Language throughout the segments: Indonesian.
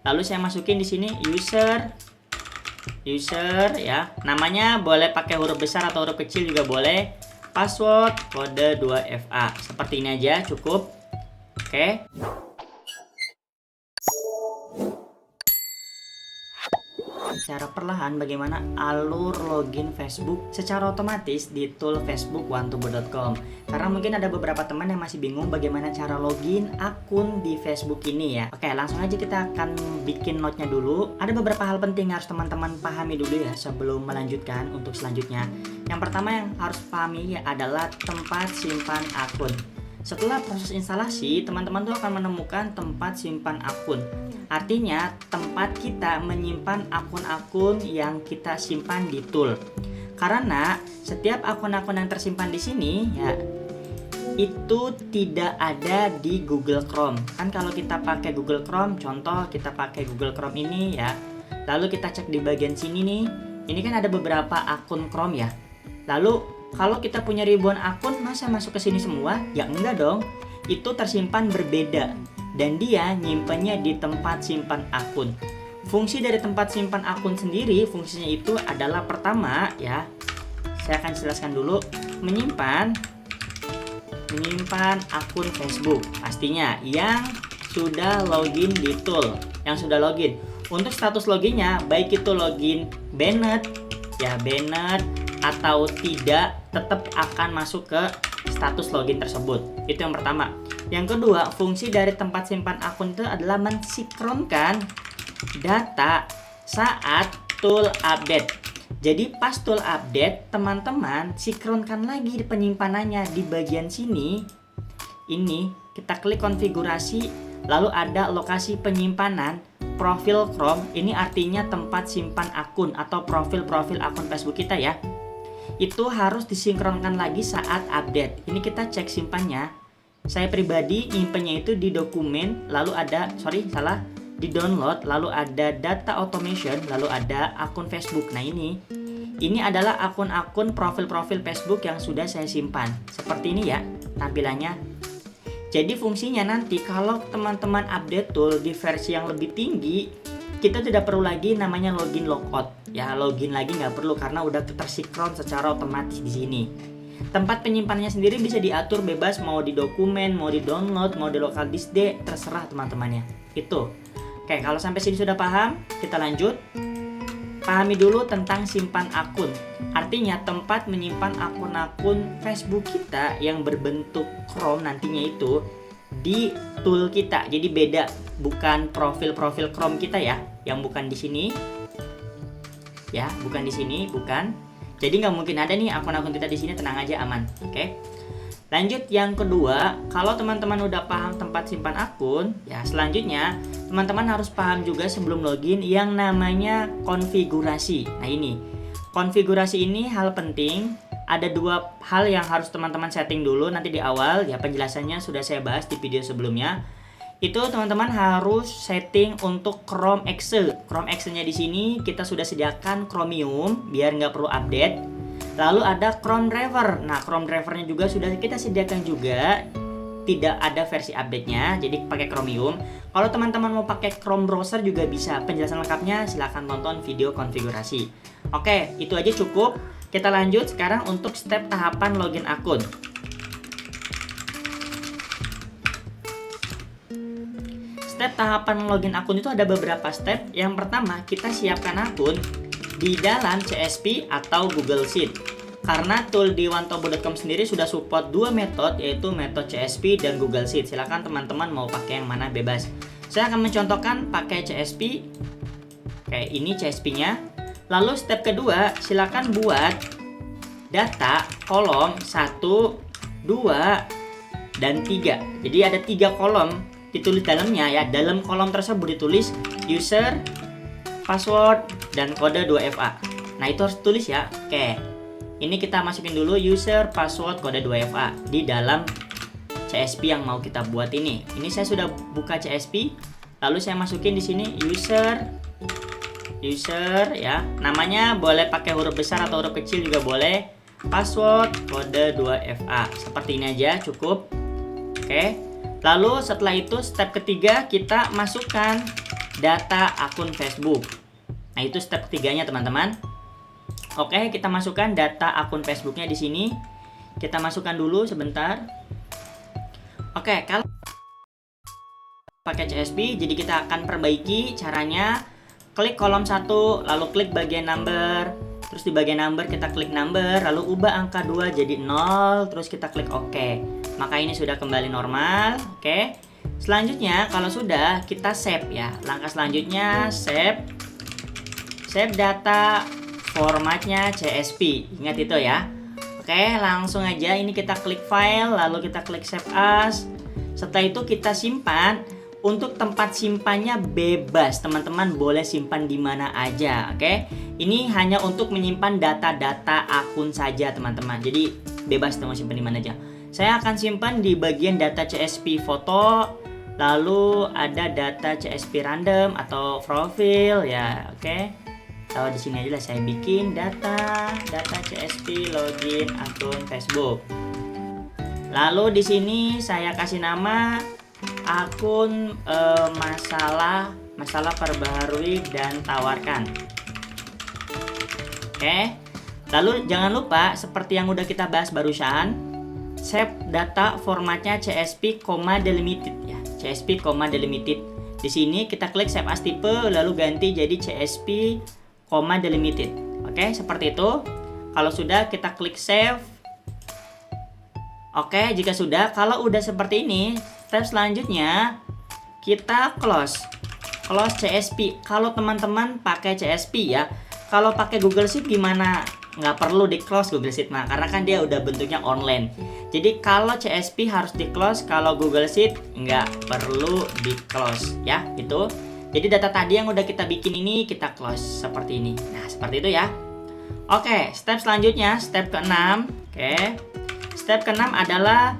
Lalu saya masukin di sini user ya. Namanya boleh pakai huruf besar atau huruf kecil juga boleh. Password kode 2FA. Seperti ini aja cukup. Oke. Secara perlahan bagaimana alur login Facebook secara otomatis di tool Facebook onetobo.com. Karena mungkin ada beberapa teman yang masih bingung bagaimana cara login akun di Facebook ini ya. Oke, langsung aja kita akan bikin note-nya dulu. Ada beberapa hal penting yang harus teman-teman pahami dulu ya sebelum melanjutkan untuk selanjutnya. Yang pertama yang harus pahami ya adalah tempat simpan akun. Setelah proses instalasi, teman-teman tuh akan menemukan tempat simpan akun. Artinya, tempat kita menyimpan akun-akun yang kita simpan di tool. Karena setiap akun-akun yang tersimpan di sini ya itu tidak ada di Google Chrome. Kan kalau kita pakai Google Chrome, contoh kita pakai Google Chrome ini ya. Lalu kita cek di bagian sini nih. Ini kan ada beberapa akun Chrome ya. Lalu kalau kita punya ribuan akun, masa masuk ke sini semua? Ya enggak dong. Itu tersimpan berbeda dan dia nyimpannya di tempat simpan akun. Fungsi dari tempat simpan akun sendiri, fungsinya itu adalah pertama ya. Saya akan jelaskan dulu, menyimpan akun Facebook. Pastinya yang sudah login di tool, yang sudah login. Untuk status loginnya, baik itu login banned ya, banned atau tidak, tetap akan masuk ke status login tersebut. Itu yang pertama. Yang kedua, fungsi dari tempat simpan akun itu adalah mensinkronkan data saat tool update. Jadi pas tool update, teman-teman sinkronkan lagi penyimpanannya di bagian sini. Ini kita klik konfigurasi, lalu ada lokasi penyimpanan profil Chrome. Ini artinya tempat simpan akun atau profil akun Facebook kita ya. Itu harus disinkronkan lagi saat update. Ini kita cek simpannya. Saya pribadi nyimpennya itu di dokumen, lalu ada, di download, lalu ada data automation, lalu ada akun Facebook. Nah ini adalah akun-akun profil Facebook yang sudah saya simpan. Seperti ini ya tampilannya. Jadi fungsinya nanti kalau teman-teman update tool di versi yang lebih tinggi, kita tidak perlu lagi namanya login logout. Ya, login lagi nggak perlu karena udah tersinkron secara otomatis di sini. Tempat penyimpanannya sendiri bisa diatur bebas, mau di dokumen, mau di download, mau di local disk D, terserah teman-temannya. Itu. Oke, kalau sampai sini sudah paham, kita lanjut. Pahami dulu tentang simpan akun. Artinya tempat menyimpan akun-akun Facebook kita yang berbentuk Chrome nantinya itu di tool kita. Jadi beda, bukan profil Chrome kita ya, yang bukan di sini. Ya, bukan di sini, bukan. Jadi nggak mungkin ada nih akun-akun kita di sini, tenang aja, aman. Oke. Lanjut yang kedua, kalau teman-teman udah paham tempat simpan akun, ya selanjutnya teman-teman harus paham juga sebelum login yang namanya konfigurasi. Nah ini, konfigurasi ini hal penting. Ada dua hal yang harus teman-teman setting dulu nanti di awal. Ya penjelasannya sudah saya bahas di video sebelumnya. Itu teman-teman harus setting untuk Chrome Exe. Chrome Exe-nya di sini kita sudah sediakan Chromium biar nggak perlu update. Lalu ada Chrome Driver. Nah, Chrome Driver-nya juga sudah kita sediakan juga. Tidak ada versi update-nya, jadi pakai Chromium. Kalau teman-teman mau pakai Chrome browser juga bisa. Penjelasan lengkapnya silahkan tonton video konfigurasi. Oke, itu aja cukup. Kita lanjut sekarang untuk step tahapan login akun. Step tahapan login akun itu ada beberapa step. Yang pertama, kita siapkan akun di dalam CSP atau Google Sheet. Karena tool di onetobo.com sendiri sudah support dua metode, yaitu metode CSP dan Google Sheet. Silakan teman-teman mau pakai yang mana bebas. Saya akan mencontohkan pakai CSP. Kayak ini CSP-nya. Lalu step kedua, silakan buat data kolom 1, 2, dan 3. Jadi ada 3 kolom ditulis dalamnya ya. Dalam kolom tersebut ditulis user, password, dan kode 2FA. Nah itu harus tulis ya. Oke, ini kita masukin dulu user, password, kode 2FA di dalam CSP yang mau kita buat ini. Ini saya sudah buka CSP, lalu saya masukin di sini user ya. Namanya boleh pakai huruf besar atau huruf kecil juga boleh. Password, kode 2FA. Seperti ini aja cukup. Oke. Lalu setelah itu step ketiga kita masukkan data akun Facebook. Nah, itu step ketiganya, teman-teman. Oke, kita masukkan data akun Facebooknya di sini. Kita masukkan dulu sebentar. Oke, kalau pakai CSP, jadi kita akan perbaiki caranya. Klik kolom 1, lalu klik bagian number. Terus di bagian number kita klik number, lalu ubah angka 2 jadi 0, terus kita klik OK. Maka ini sudah kembali normal. Oke. Selanjutnya, kalau sudah, kita save ya. Langkah selanjutnya save. Save data, formatnya CSP. Ingat itu ya. Oke, langsung aja ini kita klik file, lalu kita klik save as. Setelah itu kita simpan. Untuk tempat simpannya bebas, teman-teman boleh simpan di mana aja, oke? Ini hanya untuk menyimpan data-data akun saja, teman-teman. Jadi bebas mau simpan di mana aja. Saya akan simpan di bagian data CSP foto, lalu ada data CSP random atau profil ya, oke? Tahu di sini aja lah, saya bikin data CSP login akun Facebook. Lalu di sini saya kasih nama akun masalah perbaharui dan tawarkan. Oke. Lalu jangan lupa seperti yang udah kita bahas barusan, save data formatnya CSP, delimited ya. CSP, delimited. Di sini kita klik save as type lalu ganti jadi CSP, delimited. Oke, seperti itu. Kalau sudah kita klik save. Oke, jika sudah, kalau udah seperti ini, step selanjutnya kita close CSP. Kalau teman-teman pakai CSP ya, kalau pakai Google Sheet gimana? Nggak perlu di close Google Sheet, nah karena kan dia udah bentuknya online. Jadi kalau CSP harus di close, kalau Google Sheet nggak perlu di close ya, itu. Jadi data tadi yang udah kita bikin ini kita close seperti ini. Nah, seperti itu ya. Oke, step selanjutnya, step ke-6. Oke. Step ke-6 adalah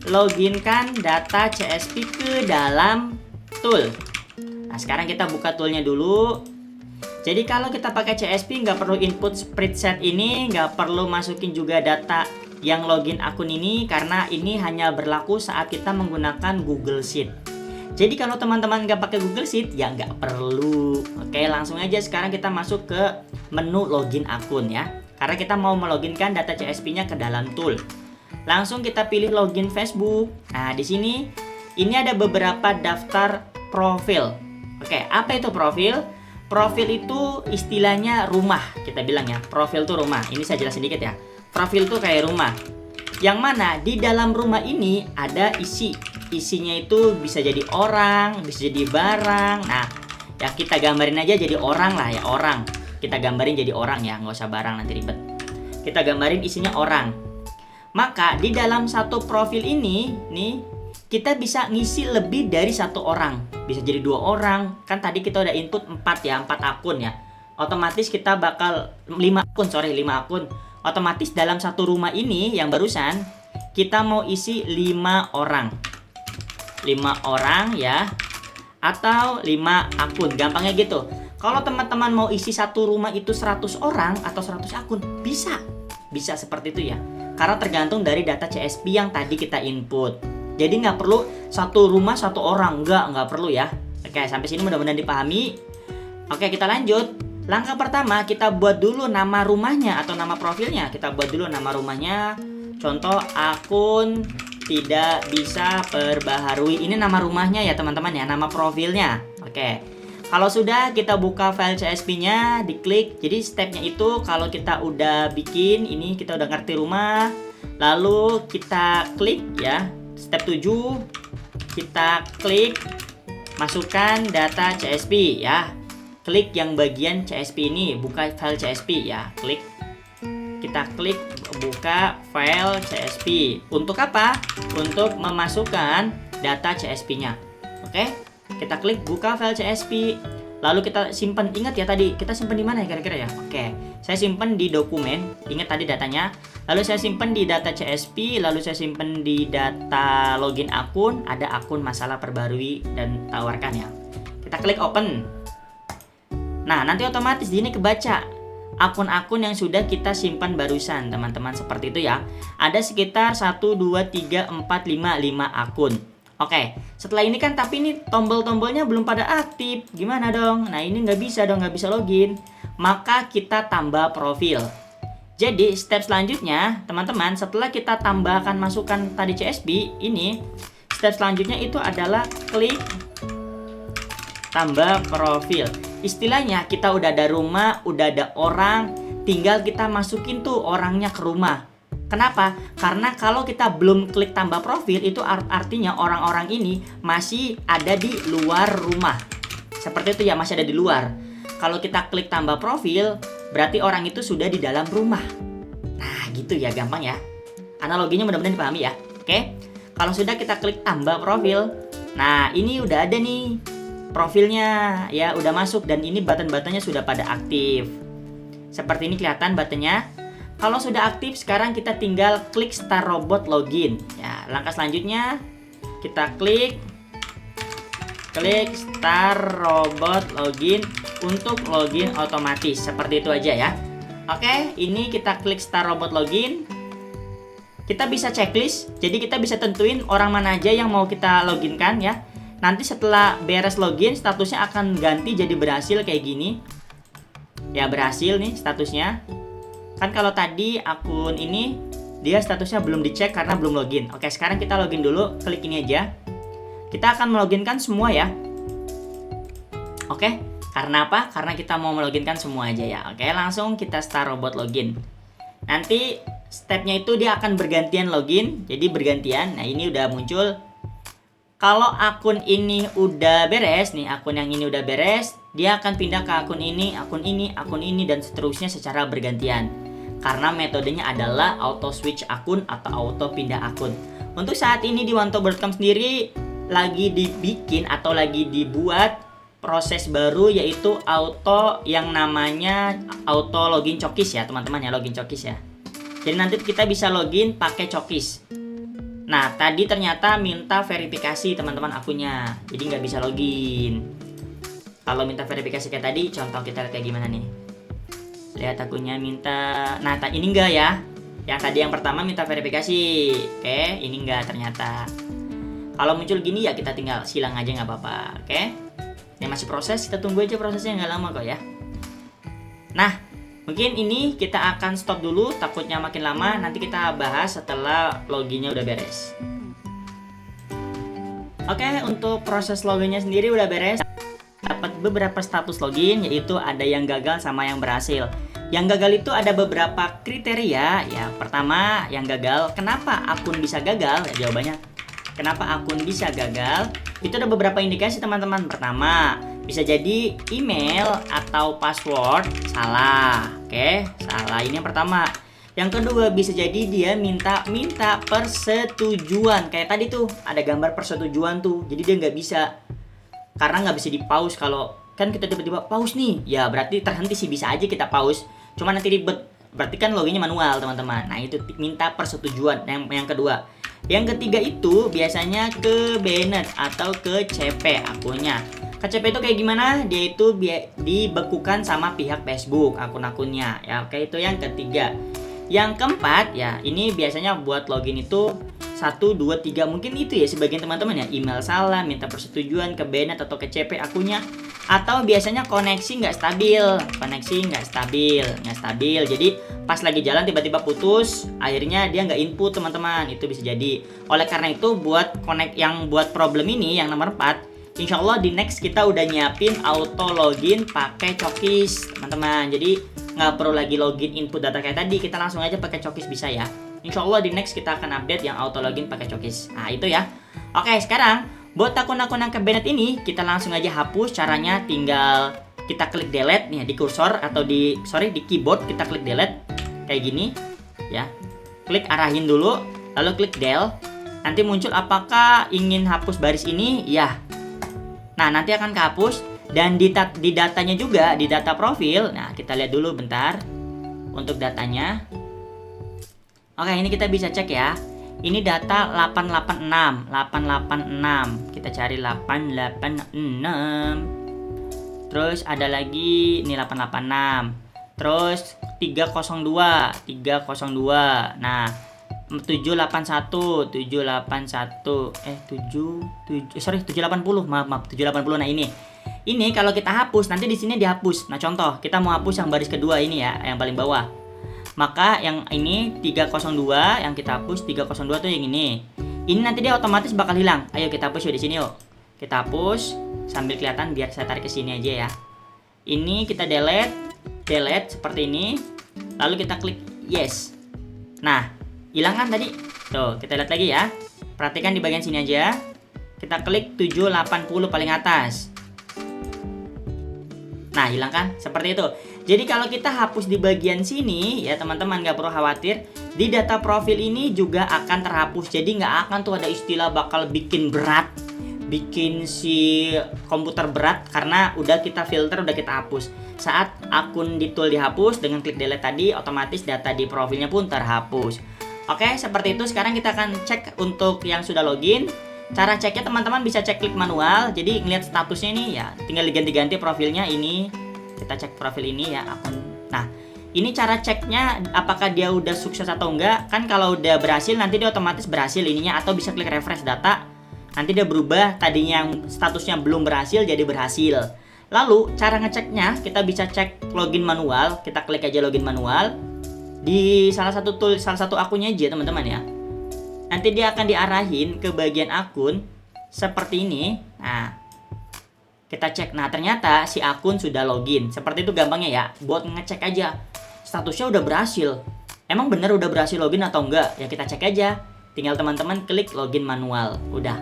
loginkan data CSP ke dalam tool. Nah, sekarang kita buka toolnya dulu. Jadi kalau kita pakai CSP nggak perlu input spreadsheet ini, nggak perlu masukin juga data yang login akun ini, karena ini hanya berlaku saat kita menggunakan Google Sheet. Jadi kalau teman-teman nggak pakai Google Sheet ya nggak perlu. Oke, langsung aja sekarang kita masuk ke menu login akun ya. Karena kita mau meloginkan data CSP-nya ke dalam tool. Langsung kita pilih login Facebook. Nah, di sini ini ada beberapa daftar profil. Oke, apa itu profil? Profil itu istilahnya rumah, kita bilang ya. Profil itu rumah. Ini saya jelasin dikit ya. Profil itu kayak rumah. Yang mana di dalam rumah ini ada isi. Isinya itu bisa jadi orang, bisa jadi barang. Nah, ya kita gambarin aja jadi orang lah ya, orang. Kita gambarin jadi orang ya, nggak usah barang nanti ribet. Kita gambarin isinya orang. Maka di dalam satu profil ini nih kita bisa ngisi lebih dari satu orang. Bisa jadi 2 orang. Kan tadi kita udah input 4 ya, 4 akun ya. Otomatis kita bakal 5 akun. Otomatis dalam satu rumah ini yang barusan kita mau isi 5 orang. 5 orang ya. Atau 5 akun. Gampangnya gitu. Kalau teman-teman mau isi satu rumah itu 100 orang atau 100 akun, bisa. Bisa seperti itu ya. Karena tergantung dari data CSP yang tadi kita input. Jadi nggak perlu satu rumah satu orang, nggak perlu ya. Oke, sampai sini mudah-mudahan dipahami. Oke, kita lanjut. Langkah pertama kita buat dulu nama rumahnya atau nama profilnya. Kita buat dulu nama rumahnya. Contoh akun tidak bisa perbaharui. Ini nama rumahnya ya teman-teman ya, nama profilnya. Oke. Kalau sudah kita buka file CSP-nya, diklik. Jadi stepnya itu kalau kita udah bikin, ini kita udah ngerti rumah, lalu kita klik ya. Step 7, kita klik masukkan data CSP ya. Klik yang bagian CSP ini, buka file CSP ya. Klik. Kita klik buka file CSP. Untuk apa? Untuk memasukkan data CSP-nya. Oke? Kita klik buka file CSP. Lalu kita simpan. Ingat ya tadi kita simpan di mana ya kira-kira ya? Oke. Saya simpan di dokumen. Ingat tadi datanya. Lalu saya simpan di data CSP, lalu saya simpan di data login akun, ada akun masalah perbarui dan tawarkan ya. Kita klik open. Nah, nanti otomatis di sini kebaca akun-akun yang sudah kita simpan barusan, teman-teman, seperti itu ya. Ada sekitar 1 2 3 4 5 akun. Oke, setelah ini kan tapi ini tombol-tombolnya belum pada aktif. Gimana dong? Nah, ini nggak bisa dong, nggak bisa login. Maka kita tambah profil. Jadi, step selanjutnya, teman-teman, setelah kita tambahkan masukkan tadi CSP, ini step selanjutnya itu adalah klik tambah profil. Istilahnya kita udah ada rumah, udah ada orang, tinggal kita masukin tuh orangnya ke rumah. Kenapa? Karena kalau kita belum klik tambah profil, itu artinya orang-orang ini masih ada di luar rumah. Seperti itu ya, masih ada di luar. Kalau kita klik tambah profil, berarti orang itu sudah di dalam rumah. Nah, gitu ya, gampang ya. Analoginya mudah-mudahan dipahami ya. Oke? Kalau sudah kita klik tambah profil, nah ini udah ada nih profilnya, ya udah masuk dan ini button-buttonnya sudah pada aktif. Seperti ini kelihatan buttonnya. Kalau sudah aktif, sekarang kita tinggal klik Start Robot Login. Ya, langkah selanjutnya kita klik Start Robot Login untuk login otomatis. Seperti itu aja ya. Oke, ini kita klik Start Robot Login. Kita bisa checklist, jadi kita bisa tentuin orang mana aja yang mau kita loginkan ya. Nanti setelah beres login, statusnya akan ganti jadi berhasil kayak gini. Ya, berhasil nih statusnya. Kan kalau tadi akun ini dia statusnya belum dicek karena belum login. Oke, sekarang kita login dulu, klik ini aja. Kita akan meloginkan semua ya. Oke, karena apa? Karena kita mau meloginkan semua aja ya. Oke, langsung kita start robot login. Nanti stepnya itu dia akan bergantian login, jadi bergantian. Nah, ini udah muncul. Kalau akun ini udah beres nih, akun yang ini udah beres, dia akan pindah ke akun ini, dan seterusnya secara bergantian. Karena metodenya adalah auto switch akun atau auto pindah akun. Untuk saat ini di Wanto.com sendiri lagi dibikin atau lagi dibuat proses baru, yaitu auto yang namanya auto login Cokis ya teman-teman ya, login Cokis ya. Jadi nanti kita bisa login pakai Cokis. Nah, tadi ternyata minta verifikasi teman-teman akunnya, jadi nggak bisa login. Kalau minta verifikasi kayak tadi, contoh kita lihat kayak gimana nih. Lihat akunnya minta, nah ini enggak ya. Yang tadi yang pertama minta verifikasi. Oke, ini enggak ternyata. Kalau muncul gini ya kita tinggal silang aja nggak apa-apa. Oke, ini masih proses, kita tunggu aja prosesnya, nggak lama kok ya. Nah, mungkin ini kita akan stop dulu, takutnya makin lama. Nanti kita bahas setelah loginnya udah beres. Oke, untuk proses loginnya sendiri udah beres. Dapat beberapa status login, yaitu ada yang gagal sama yang berhasil. Yang gagal itu ada beberapa kriteria. Ya, pertama yang gagal, kenapa akun bisa gagal? Ya, jawabannya kenapa akun bisa gagal? Itu ada beberapa indikasi teman-teman. Pertama, bisa jadi email atau password salah. Oke, salah. Ini yang pertama. Yang kedua, bisa jadi dia minta persetujuan. Kayak tadi tuh, ada gambar persetujuan tuh. Jadi dia nggak bisa. Karena nggak bisa di pause. Kalau kan kita tiba-tiba pause nih, ya berarti terhenti sih, bisa aja kita pause. Cuma nanti ribet. Berarti kan loginnya manual teman-teman. Nah, itu minta persetujuan yang kedua. Yang ketiga itu biasanya ke banned atau ke CP akunnya. Ke CP itu kayak gimana? Dia itu dibekukan sama pihak Facebook akun-akunnya. Ya, oke, itu yang ketiga. Yang keempat ya, ini biasanya buat login itu 1, 2, 3, mungkin itu ya sebagian teman-teman ya, email salah, minta persetujuan, ke banned atau ke CP akunnya, atau biasanya koneksi nggak stabil, jadi pas lagi jalan tiba-tiba putus, akhirnya dia nggak input teman-teman, itu bisa jadi. Oleh karena itu buat buat problem ini yang nomor 4, insya Allah di next kita udah nyiapin auto login pakai Cokis teman-teman, jadi nggak perlu lagi login input data kayak tadi, kita langsung aja pakai Cokis bisa ya. Insya Allah di next kita akan update yang auto login pakai Cokis. Nah, itu ya. Oke, sekarang buat akun-akun yang ke banned ini kita langsung aja hapus. Caranya tinggal kita klik delete nih di kursor atau di keyboard, kita klik delete kayak gini ya. Klik arahin dulu, lalu klik del. Nanti muncul apakah ingin hapus baris ini? Ya. Nah, nanti akan kehapus. Dan di datanya juga, di data profil. Nah, kita lihat dulu bentar untuk datanya. Oke, ini kita bisa cek ya. Ini data 886. Kita cari 886. Terus ada lagi ini 886. Terus 302. Nah, 781 780. Maaf 780. Nah, ini kalau kita hapus nanti di sini dihapus. Nah, contoh kita mau hapus yang baris kedua ini ya, yang paling bawah. Maka yang ini 302 yang kita hapus, 302 tuh yang ini. Ini nanti dia otomatis bakal hilang. Ayo kita hapus yuk di sini yuk. Kita hapus sambil kelihatan, biar saya tarik ke sini aja ya. Ini kita delete seperti ini. Lalu kita klik yes. Nah, hilang kan tadi? Tuh, kita lihat lagi ya. Perhatikan di bagian sini aja. Kita klik 780 paling atas. Nah, hilang kan? Seperti itu. Jadi kalau kita hapus di bagian sini ya teman-teman, nggak perlu khawatir. Di data profil ini juga akan terhapus. Jadi nggak akan tuh ada istilah bakal bikin berat, bikin si komputer berat, karena udah kita filter, udah kita hapus. Saat akun di tool dihapus dengan klik delete tadi, otomatis data di profilnya pun terhapus. Oke, seperti itu. Sekarang kita akan cek untuk yang sudah login. Cara ceknya teman-teman bisa cek klik manual. Jadi ngelihat statusnya ini ya, tinggal diganti-ganti profilnya ini. Kita cek profil ini ya, akun. Nah, ini cara ceknya apakah dia udah sukses atau enggak. Kan kalau udah berhasil nanti dia otomatis berhasil ininya, atau bisa klik refresh data. Nanti dia berubah, tadinya yang statusnya belum berhasil jadi berhasil. Lalu cara ngeceknya kita bisa cek login manual. Kita klik aja login manual di salah satu tool, salah satu akunnya aja teman-teman ya. Nanti dia akan diarahin ke bagian akun seperti ini. Nah, kita cek. Nah, ternyata si akun sudah login. Seperti itu gampangnya ya. Buat ngecek aja statusnya udah berhasil. Emang bener udah berhasil login atau enggak? Ya kita cek aja. Tinggal teman-teman klik login manual. Udah.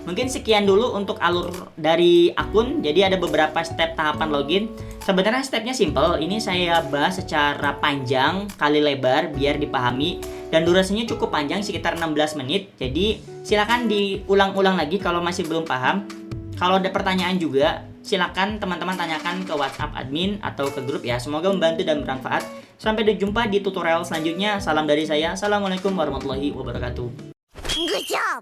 Mungkin sekian dulu untuk alur dari akun. Jadi ada beberapa step tahapan login. Sebenarnya stepnya simple. Ini saya bahas secara panjang kali lebar biar dipahami. Dan durasinya cukup panjang, sekitar 16 menit. Jadi silakan diulang-ulang lagi kalau masih belum paham. Kalau ada pertanyaan juga, silakan teman-teman tanyakan ke WhatsApp admin atau ke grup ya. Semoga membantu dan bermanfaat. Sampai jumpa di tutorial selanjutnya. Salam dari saya. Assalamualaikum warahmatullahi wabarakatuh. Good job!